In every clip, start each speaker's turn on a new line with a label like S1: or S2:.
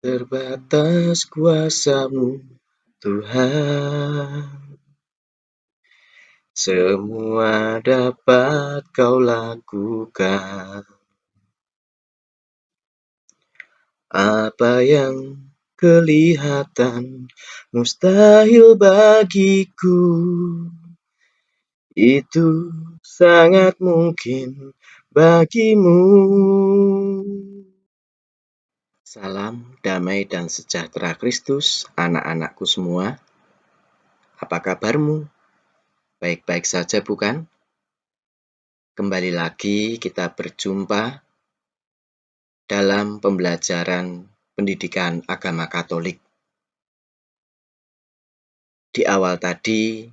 S1: Terbatas kuasa-Mu, Tuhan. Semua dapat Kau lakukan. Apa yang kelihatan mustahil bagiku, itu sangat mungkin bagimu. Salam damai dan sejahtera Kristus, anak-anakku semua. Apa kabarmu? Baik-baik saja, bukan? Kembali lagi kita berjumpa dalam pembelajaran pendidikan agama Katolik. Di awal tadi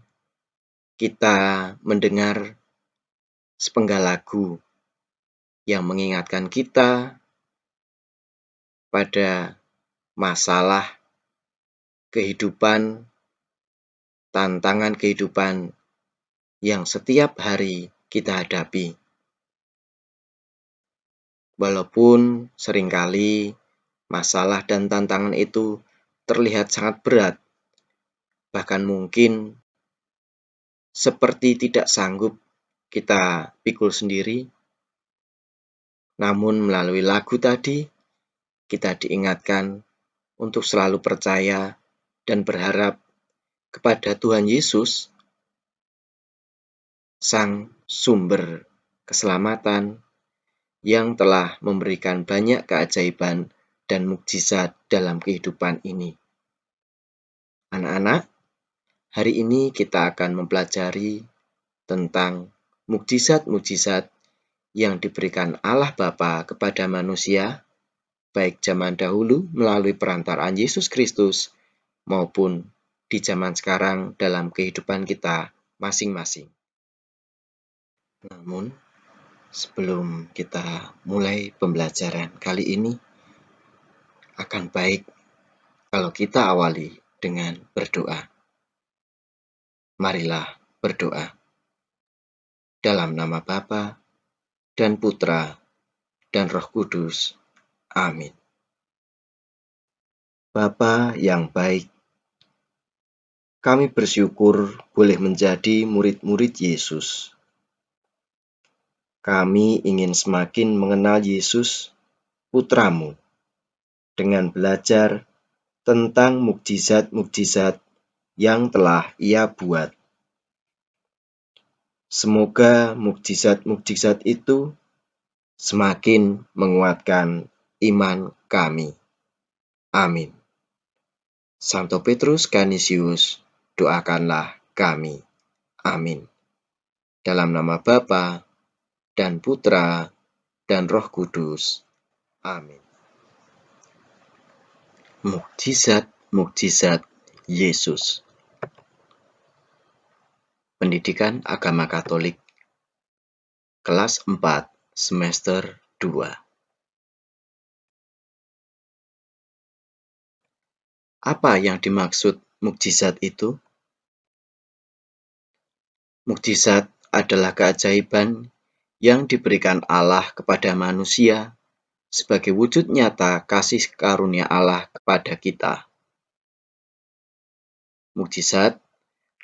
S1: kita mendengar sepenggal lagu yang mengingatkan kita pada masalah kehidupan, tantangan kehidupan yang setiap hari kita hadapi. Walaupun seringkali masalah dan tantangan itu terlihat sangat berat, bahkan mungkin seperti tidak sanggup kita pikul sendiri, namun melalui lagu tadi kita diingatkan untuk selalu percaya dan berharap kepada Tuhan Yesus, Sang Sumber Keselamatan, yang telah memberikan banyak keajaiban dan mukjizat dalam kehidupan ini. Anak-anak, hari ini kita akan mempelajari tentang mukjizat-mukjizat yang diberikan Allah Bapa kepada manusia, baik zaman dahulu melalui perantaraan Yesus Kristus, maupun di zaman sekarang dalam kehidupan kita masing-masing. Namun, sebelum kita mulai pembelajaran kali ini, akan baik kalau kita awali dengan berdoa. Marilah berdoa. Dalam nama Bapa dan Putra dan Roh Kudus. Amin. Bapa yang baik, kami bersyukur boleh menjadi murid-murid Yesus. Kami ingin semakin mengenal Yesus, Putra-Mu, dengan belajar tentang mukjizat-mukjizat yang telah Ia buat. Semoga mukjizat-mukjizat itu semakin menguatkan iman kami. Amin. Santo Petrus Canisius, doakanlah kami. Amin. Dalam nama Bapa dan Putra dan Roh Kudus. Amin. Mukjizat-mukjizat Yesus. Pendidikan Agama Katolik, kelas 4, semester 2. Apa yang dimaksud mukjizat itu? Mukjizat adalah keajaiban yang diberikan Allah kepada manusia sebagai wujud nyata kasih karunia Allah kepada kita. Mukjizat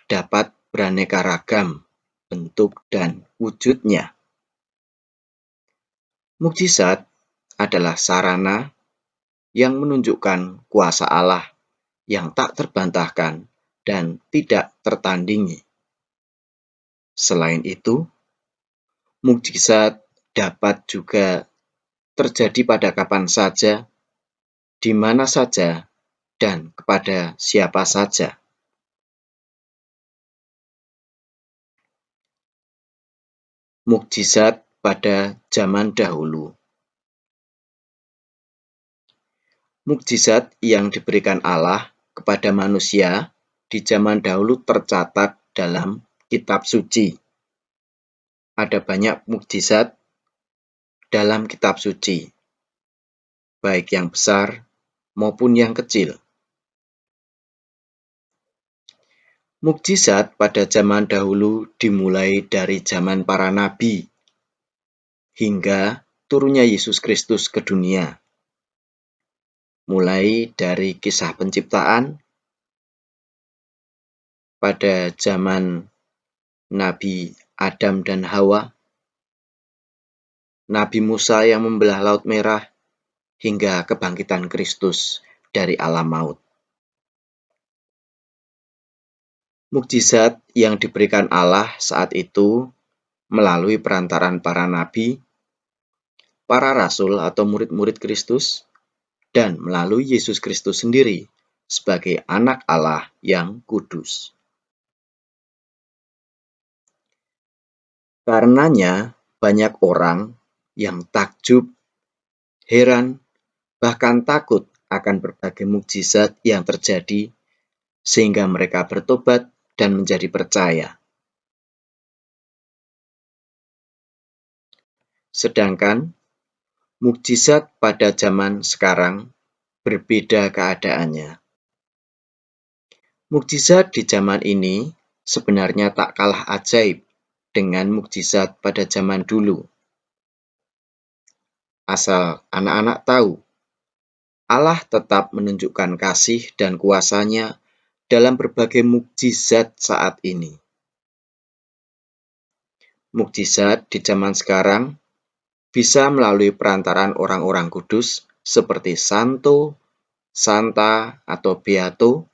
S1: dapat beraneka ragam bentuk dan wujudnya. Mukjizat adalah sarana yang menunjukkan kuasa Allah yang tak terbantahkan dan tidak tertandingi. Selain itu, mukjizat dapat juga terjadi pada kapan saja, di mana saja, dan kepada siapa saja. Mukjizat pada zaman dahulu. Mukjizat yang diberikan Allah kepada manusia di zaman dahulu tercatat dalam kitab suci. Ada banyak mukjizat dalam kitab suci, baik yang besar maupun yang kecil. Mukjizat pada zaman dahulu dimulai dari zaman para nabi hingga turunnya Yesus Kristus ke dunia. mulai dari kisah penciptaan pada zaman Nabi Adam dan Hawa, Nabi Musa yang membelah Laut Merah, hingga kebangkitan Kristus dari alam maut. Mukjizat yang diberikan Allah saat itu melalui perantaran para nabi, para rasul atau murid-murid Kristus, dan melalui Yesus Kristus sendiri sebagai anak Allah yang kudus. Karenanya, banyak orang yang takjub, heran, bahkan takut akan berbagai mukjizat yang terjadi, sehingga mereka bertobat dan menjadi percaya. Sedangkan mukjizat pada zaman sekarang berbeda keadaannya. Mukjizat di zaman ini sebenarnya tak kalah ajaib dengan mukjizat pada zaman dulu. Asal anak-anak tahu, Allah tetap menunjukkan kasih dan kuasa-Nya dalam berbagai mukjizat saat ini. Mukjizat di zaman sekarang bisa melalui perantaran orang-orang kudus seperti santo, santa, atau beato,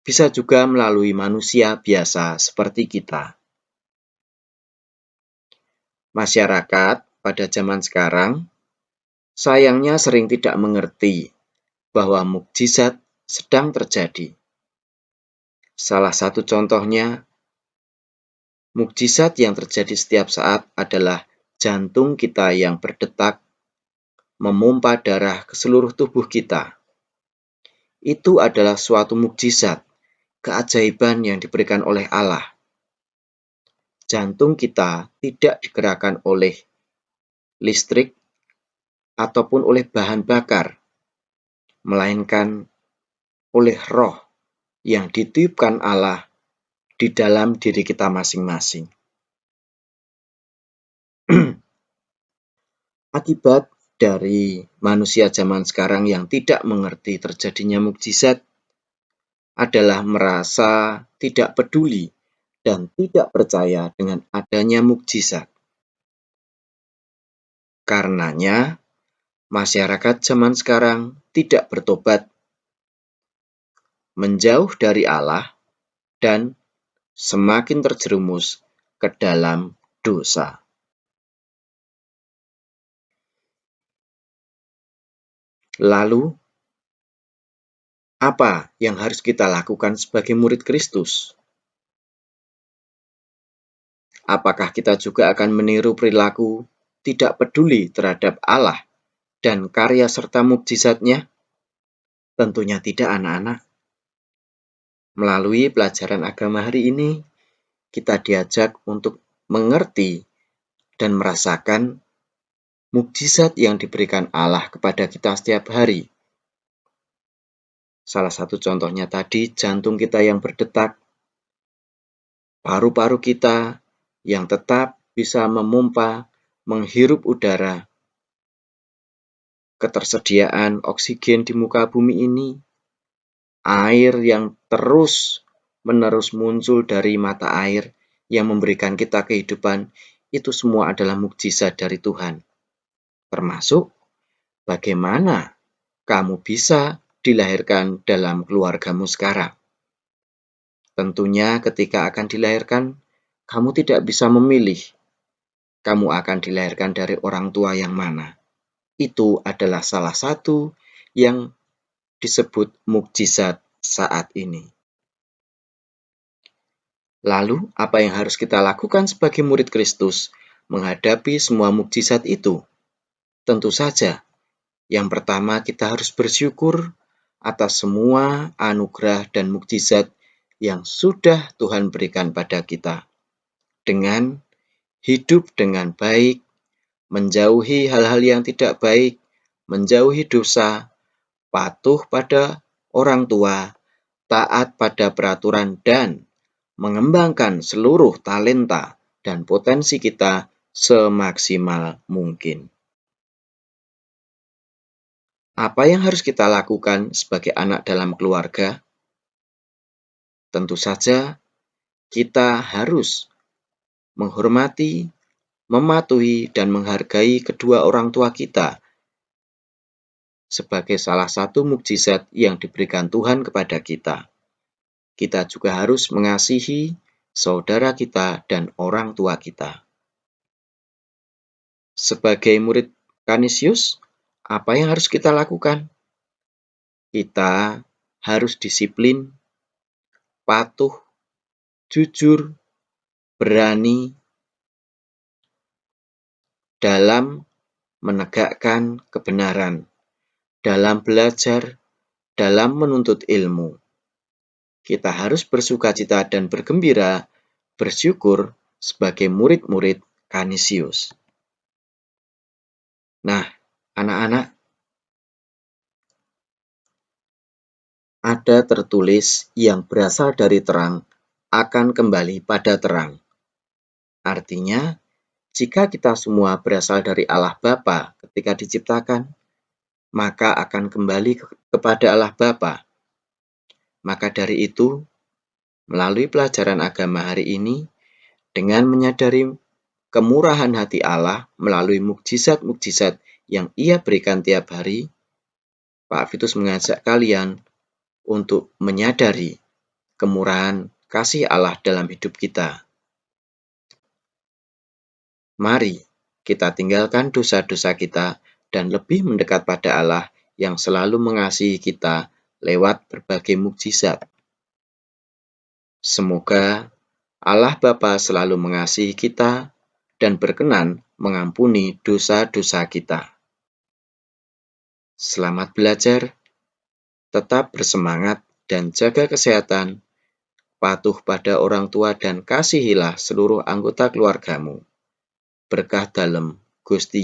S1: bisa juga melalui manusia biasa seperti kita. Masyarakat pada zaman sekarang sayangnya sering tidak mengerti bahwa mukjizat sedang terjadi. Salah satu contohnya, mukjizat yang terjadi setiap saat adalah jantung kita yang berdetak, memompa darah ke seluruh tubuh kita. Itu adalah suatu mukjizat, keajaiban yang diberikan oleh Allah. Jantung kita tidak digerakkan oleh listrik ataupun oleh bahan bakar, melainkan oleh roh yang ditiupkan Allah di dalam diri kita masing-masing. Akibat dari manusia zaman sekarang yang tidak mengerti terjadinya mukjizat adalah merasa tidak peduli dan tidak percaya dengan adanya mukjizat. Karenanya, masyarakat zaman sekarang tidak bertobat, menjauh dari Allah, dan semakin terjerumus ke dalam dosa. Lalu, apa yang harus kita lakukan sebagai murid Kristus? Apakah kita juga akan meniru perilaku tidak peduli terhadap Allah dan karya serta mukjizat-Nya? Tentunya tidak, anak-anak. Melalui pelajaran agama hari ini, kita diajak untuk mengerti dan merasakan mukjizat yang diberikan Allah kepada kita setiap hari. Salah satu contohnya tadi, jantung kita yang berdetak, paru-paru kita yang tetap bisa memompa, menghirup udara, ketersediaan oksigen di muka bumi ini, air yang terus-menerus muncul dari mata air yang memberikan kita kehidupan, itu semua adalah mukjizat dari Tuhan. Termasuk bagaimana kamu bisa dilahirkan dalam keluargamu sekarang. Tentunya ketika akan dilahirkan, kamu tidak bisa memilih kamu akan dilahirkan dari orang tua yang mana. Itu adalah salah satu yang disebut mukjizat saat ini. Lalu, apa yang harus kita lakukan sebagai murid Kristus menghadapi semua mukjizat itu? Tentu saja, yang pertama kita harus bersyukur atas semua anugerah dan mukjizat yang sudah Tuhan berikan pada kita. Dengan hidup dengan baik, menjauhi hal-hal yang tidak baik, menjauhi dosa, patuh pada orang tua, taat pada peraturan, dan mengembangkan seluruh talenta dan potensi kita semaksimal mungkin. Apa yang harus kita lakukan sebagai anak dalam keluarga? Tentu saja, kita harus menghormati, mematuhi, dan menghargai kedua orang tua kita sebagai salah satu mukjizat yang diberikan Tuhan kepada kita. Kita juga harus mengasihi saudara kita dan orang tua kita. Sebagai murid Kanisius, apa yang harus kita lakukan? Kita harus disiplin, patuh, jujur, berani dalam menegakkan kebenaran, dalam belajar, dalam menuntut ilmu. Kita harus bersukacita dan bergembira, bersyukur sebagai murid-murid Kanisius. Nah, anak-anak, ada tertulis yang berasal dari terang akan kembali pada terang. Artinya, jika kita semua berasal dari Allah Bapa ketika diciptakan, maka akan kembali kepada Allah Bapa. Maka dari itu, melalui pelajaran agama hari ini, dengan menyadari kemurahan hati Allah melalui mukjizat-mukjizat yang Ia berikan tiap hari, Pak Vitus mengajak kalian untuk menyadari kemurahan kasih Allah dalam hidup kita. Mari kita tinggalkan dosa-dosa kita dan lebih mendekat pada Allah yang selalu mengasihi kita lewat berbagai mukjizat. Semoga Allah Bapa selalu mengasihi kita dan berkenan mengampuni dosa-dosa kita. Selamat belajar, tetap bersemangat dan jaga kesehatan, patuh pada orang tua dan kasihilah seluruh anggota keluargamu. Berkah dalam Gusti